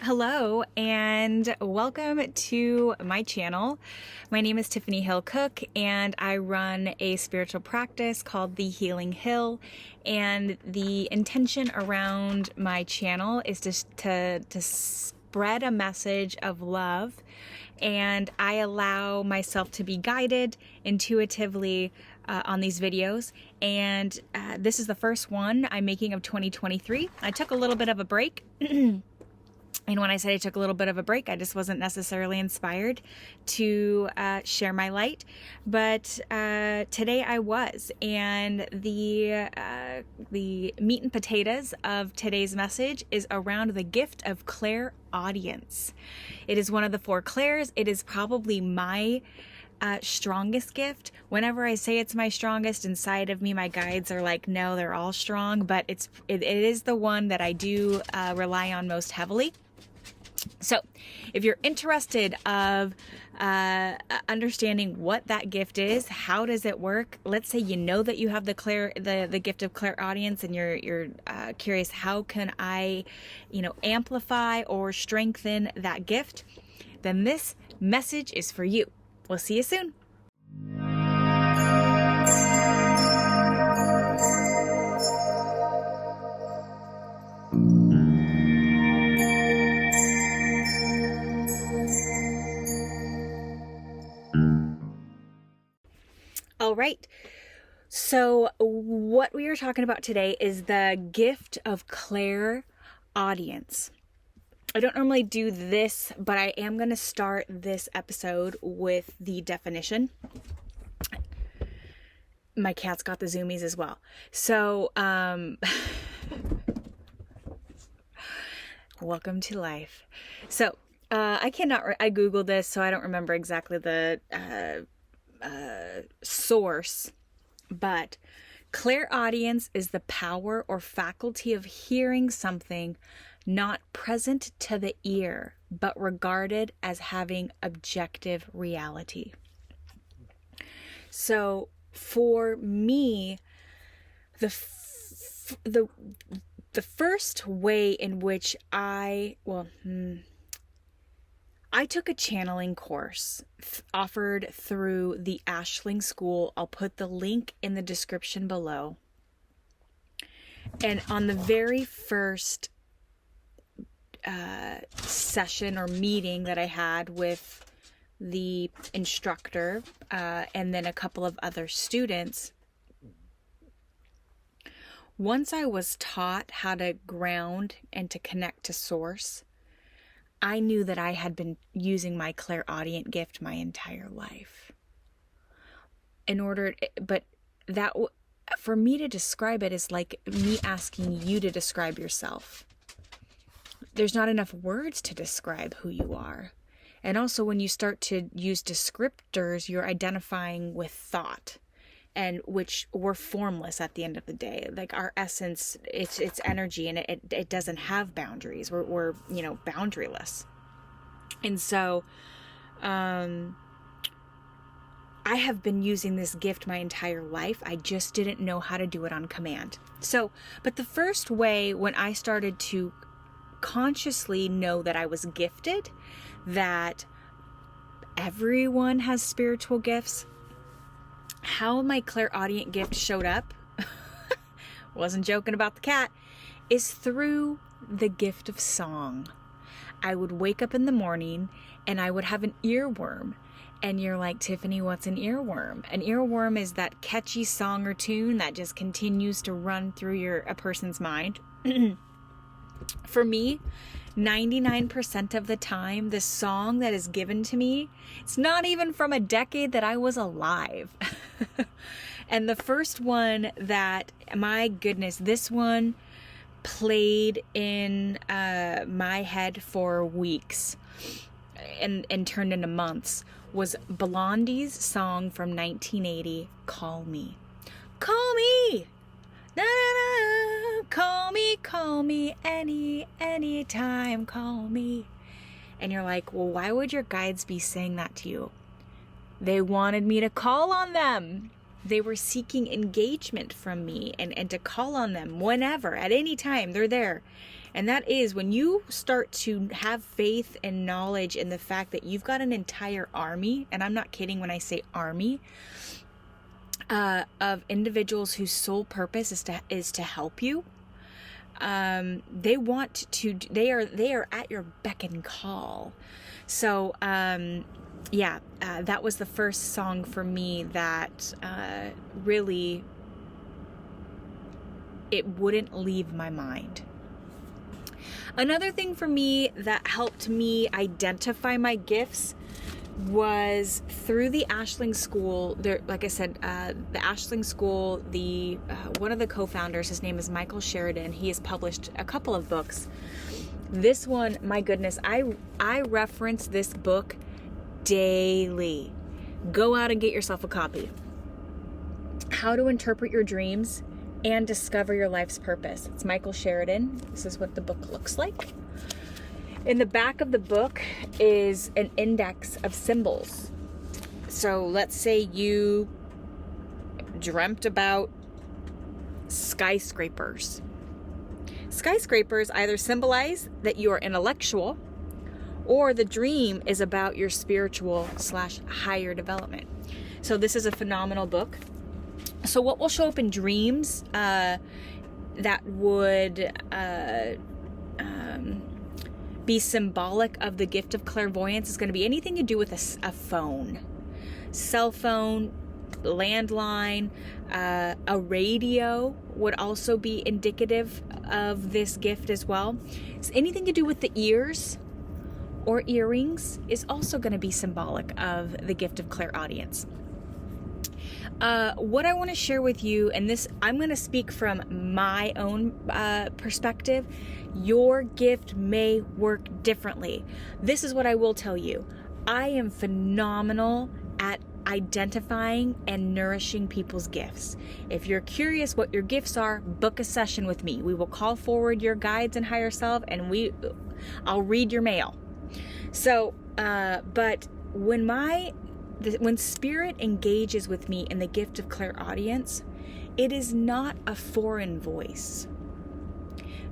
Hello and welcome to my channel. My name is Tiffany Hill Cook and I run a spiritual practice called The Healing Hill, and the intention around my channel is to spread a message of love, and I allow myself to be guided intuitively on these videos. And this is the first one I'm making of 2023. I took a little bit of a break. And when I said I took a little bit of a break, I just wasn't necessarily inspired to share my light. But today I was. And the meat and potatoes of today's message is around the gift of clairaudience. It is one of the four clairs. It is probably my strongest gift. Whenever I say it's my strongest, inside of me, my guides are like, no, they're all strong. But it is the one that I do rely on most heavily. So if you're interested of understanding what that gift is, how does it work? Let's say you know that you have the gift of clairaudience, and you're curious, how can I, amplify or strengthen that gift? Then this message is for you. We'll see you soon. All right, so what we are talking about today is the gift of clairaudience. I don't normally do this, but I am going to start this episode with the definition. My cat's got the zoomies as well. So, welcome to life. So, I Googled this, so I don't remember exactly the source, but clairaudience is the power or faculty of hearing something not present to the ear, but regarded as having objective reality. So for me, the first way in which I took a channeling course offered through the Ashling School. I'll put the link in the description below. And on the very first session or meeting that I had with the instructor and then a couple of other students, once I was taught how to ground and to connect to source, I knew that I had been using my clairaudient gift my entire life. For me to describe it is like me asking you to describe yourself. There's not enough words to describe who you are. And also when you start to use descriptors, you're identifying with thought, and which we're formless at the end of the day. Like our essence, it's energy, and it doesn't have boundaries. We're boundaryless. And so I have been using this gift my entire life. I just didn't know how to do it on command. But the first way, when I started to consciously know that I was gifted, that everyone has spiritual gifts, how my clairaudient gift showed up, wasn't joking about the cat, is through the gift of song. I would wake up in the morning and I would have an earworm. And you're like, Tiffany, what's an earworm? An earworm is that catchy song or tune that just continues to run through a person's mind. For me, 99% of the time, the song that is given to me, it's not even from a decade that I was alive. And the first one that, my goodness, this one played in my head for weeks and turned into months, was Blondie's song from 1980, Call Me. Call me! Na, na, na. Call me, any time, call me. And you're like, well, why would your guides be saying that to you? They wanted me to call on them. They were seeking engagement from me and to call on them whenever, at any time, they're there. And that is when you start to have faith and knowledge in the fact that you've got an entire army, and I'm not kidding when I say army, of individuals whose sole purpose is to help you. They are at your beck and call. So, that was the first song for me that, really, it wouldn't leave my mind. Another thing for me that helped me identify my gifts was through the Ashling School. There, like I said, the Ashling School, one of the co-founders, his name is Michael Sheridan. He has published a couple of books. This one, my goodness, I reference this book daily. Go out and get yourself a copy. How to Interpret Your Dreams and Discover Your Life's Purpose. It's Michael Sheridan. This is what the book looks like. In the back of the book is an index of symbols. So let's say you dreamt about skyscrapers. Skyscrapers either symbolize that you are intellectual, or the dream is about your spiritual / higher development. So this is a phenomenal book. So what will show up in dreams that would be symbolic of the gift of clairvoyance is going to be anything to do with a phone, cell phone, landline, a radio would also be indicative of this gift as well. So anything to do with the ears or earrings is also going to be symbolic of the gift of clairaudience. What I want to share with you, and this, I'm going to speak from my own perspective. Your gift may work differently. This is what I will tell you. I am phenomenal at identifying and nourishing people's gifts. If you're curious what your gifts are, book a session with me. We will call forward your guides and higher self, and I'll read your mail. So, but when spirit engages with me in the gift of clairaudience, it is not a foreign voice.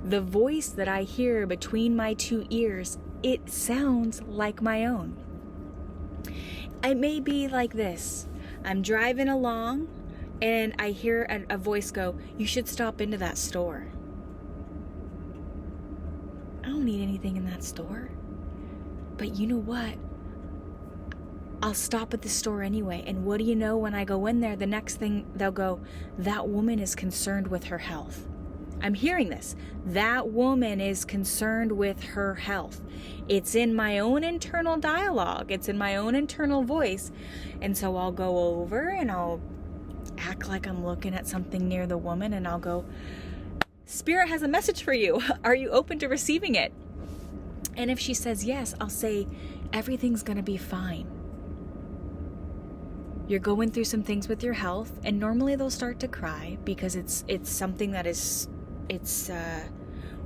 The voice that I hear between my two ears, it sounds like my own. It may be like this. I'm driving along and I hear a voice go, "You should stop into that store." I don't need anything in that store. But you know what? I'll stop at the store anyway. And what do you know, when I go in there, the next thing they'll go, "That woman is concerned with her health." I'm hearing this. That woman is concerned with her health. It's in my own internal dialogue. It's in my own internal voice. And so I'll go over and I'll act like I'm looking at something near the woman, and I'll go, "Spirit has a message for you. Are you open to receiving it?" And if she says yes, I'll say, "Everything's going to be fine. You're going through some things with your health," and normally they'll start to cry because it's something that is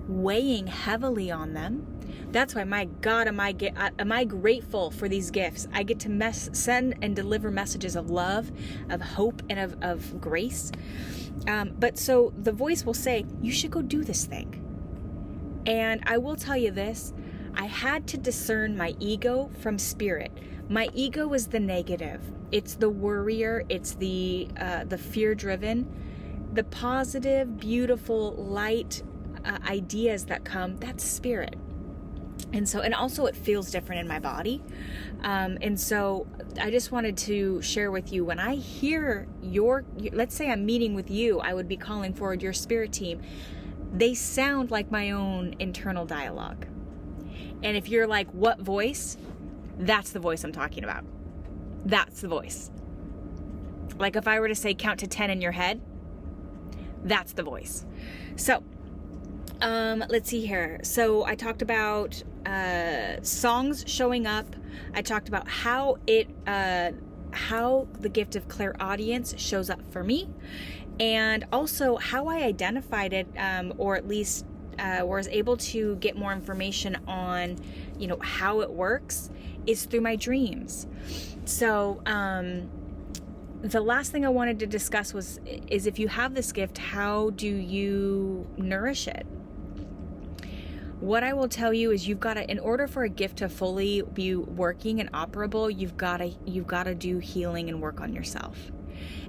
weighing heavily on them. That's why, my God, am I grateful for these gifts. I get to send and deliver messages of love, of hope, and of grace. But so the voice will say, "You should go do this thing." And I will tell you this, I had to discern my ego from spirit. My ego is the negative. It's the worrier. It's the fear-driven. The positive, beautiful, light ideas that come, that's spirit. And also it feels different in my body. And so I just wanted to share with you, when I hear let's say I'm meeting with you, I would be calling forward your spirit team. They sound like my own internal dialogue. And if you're like, "What voice?" That's the voice I'm talking about. That's the voice. Like if I were to say count to 10 in your head, that's the voice. So, let's see here. So I talked about songs showing up. I talked about how the gift of clairaudience shows up for me, and also how I identified it, or at least was able to get more information on, how it works, is through my dreams. So, the last thing I wanted to discuss is if you have this gift, how do you nourish it? What I will tell you is you've got to, in order for a gift to fully be working and operable, you've got to do healing and work on yourself.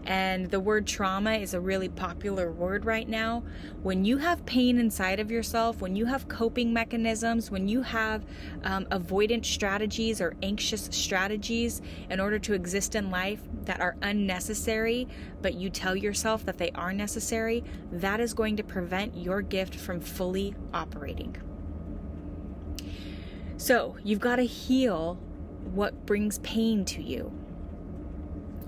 And the word trauma is a really popular word right now. When you have pain inside of yourself, when you have coping mechanisms, when you have avoidant strategies or anxious strategies in order to exist in life that are unnecessary, but you tell yourself that they are necessary, that is going to prevent your gift from fully operating. So you've got to heal what brings pain to you.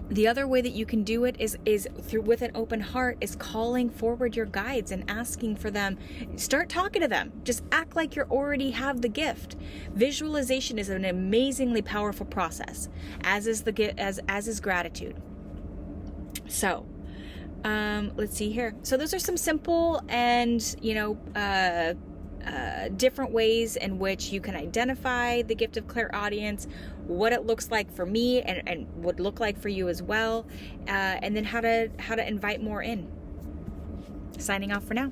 The other way that you can do it is through, with an open heart, is calling forward your guides and asking for them. Start talking to them. Just act like you already have the gift. Visualization is an amazingly powerful process, as is gratitude. So, let's see here. So those are some simple and different ways in which you can identify the gift of clairaudience, what it looks like for me and would look like for you as well, and then how to invite more in. Signing off for now.